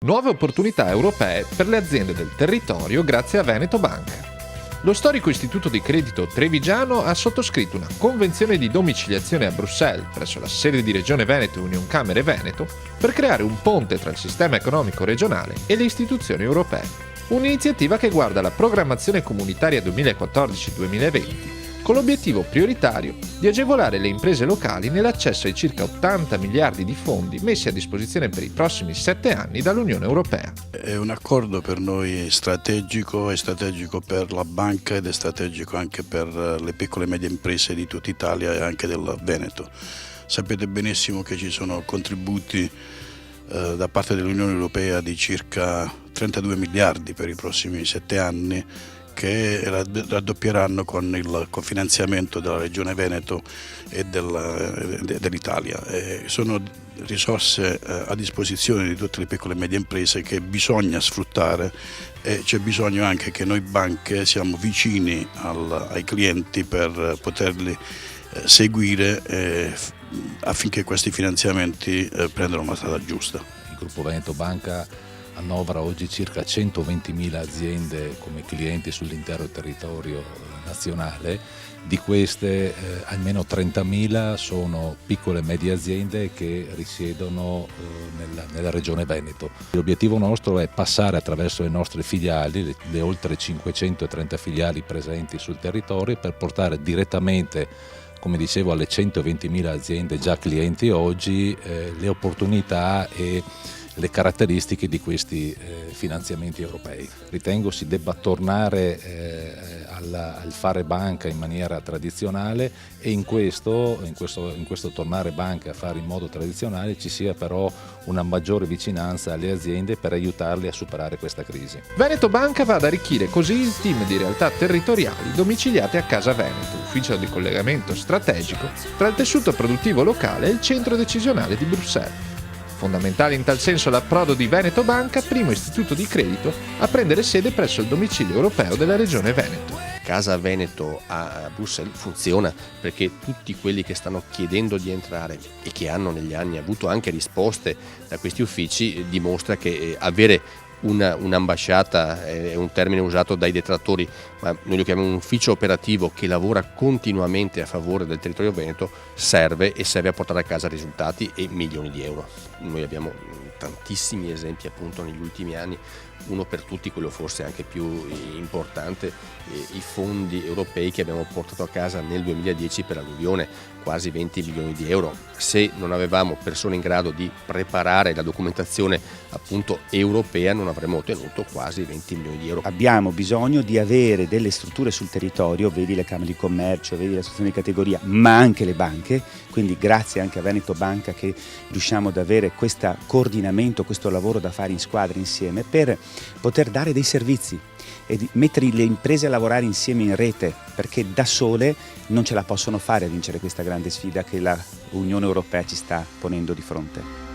Nuove opportunità europee per le aziende del territorio grazie a Veneto Banca. Lo storico istituto di credito trevigiano ha sottoscritto una convenzione di domiciliazione a Bruxelles presso la sede di Regione Veneto e Union Camere Veneto per creare un ponte tra il sistema economico regionale e le istituzioni europee. Un'iniziativa che guarda la programmazione comunitaria 2014-2020 con l'obiettivo prioritario di agevolare le imprese locali nell'accesso ai circa 80 miliardi di fondi messi a disposizione per i prossimi 7 anni dall'Unione Europea. È un accordo per noi strategico, è strategico per la banca ed è strategico anche per le piccole e medie imprese di tutta Italia e anche del Veneto. Sapete benissimo che ci sono contributi da parte dell'Unione Europea di circa 32 miliardi per i prossimi 7 anni che raddoppieranno con il cofinanziamento della Regione Veneto e dell'Italia. Sono risorse a disposizione di tutte le piccole e medie imprese che bisogna sfruttare e c'è bisogno anche che noi banche siamo vicini ai clienti per poterli seguire affinché questi finanziamenti prendano una strada giusta. Il gruppo Veneto Banca annovera oggi circa 120.000 aziende come clienti sull'intero territorio nazionale, di queste almeno 30.000 sono piccole e medie aziende che risiedono nella regione Veneto. L'obiettivo nostro è passare attraverso le nostre filiali, le oltre 530 filiali presenti sul territorio, per portare direttamente, come dicevo, alle 120.000 aziende già clienti oggi le opportunità e le caratteristiche di questi finanziamenti europei. Ritengo si debba tornare al fare banca in maniera tradizionale e in questo tornare banca a fare in modo tradizionale ci sia però una maggiore vicinanza alle aziende per aiutarle a superare questa crisi. Veneto Banca va ad arricchire così il team di realtà territoriali domiciliate a Casa Veneto, ufficio di collegamento strategico tra il tessuto produttivo locale e il centro decisionale di Bruxelles. Fondamentale in tal senso l'approdo di Veneto Banca, primo istituto di credito a prendere sede presso il domicilio europeo della Regione Veneto. Casa Veneto a Bruxelles funziona perché tutti quelli che stanno chiedendo di entrare e che hanno negli anni avuto anche risposte da questi uffici dimostra che avere un'ambasciata è un termine usato dai detrattori, ma noi lo chiamiamo un ufficio operativo che lavora continuamente a favore del territorio veneto, serve a portare a casa risultati e milioni di euro. Noi abbiamo tantissimi esempi appunto negli ultimi anni, uno per tutti, quello forse anche più importante, i fondi europei che abbiamo portato a casa nel 2010 per alluvione, quasi 20 milioni di euro. Se non avevamo persone in grado di preparare la documentazione appunto europea non avremmo ottenuto quasi 20 milioni di euro. Abbiamo bisogno di avere delle strutture sul territorio, vedi le Camere di Commercio, vedi le associazioni di categoria, ma anche le banche, quindi grazie anche a Veneto Banca che riusciamo ad avere questo coordinamento, questo lavoro da fare in squadra insieme per poter dare dei servizi e di mettere le imprese a lavorare insieme in rete, perché da sole non ce la possono fare a vincere questa grande sfida che l'Unione Europea ci sta ponendo di fronte.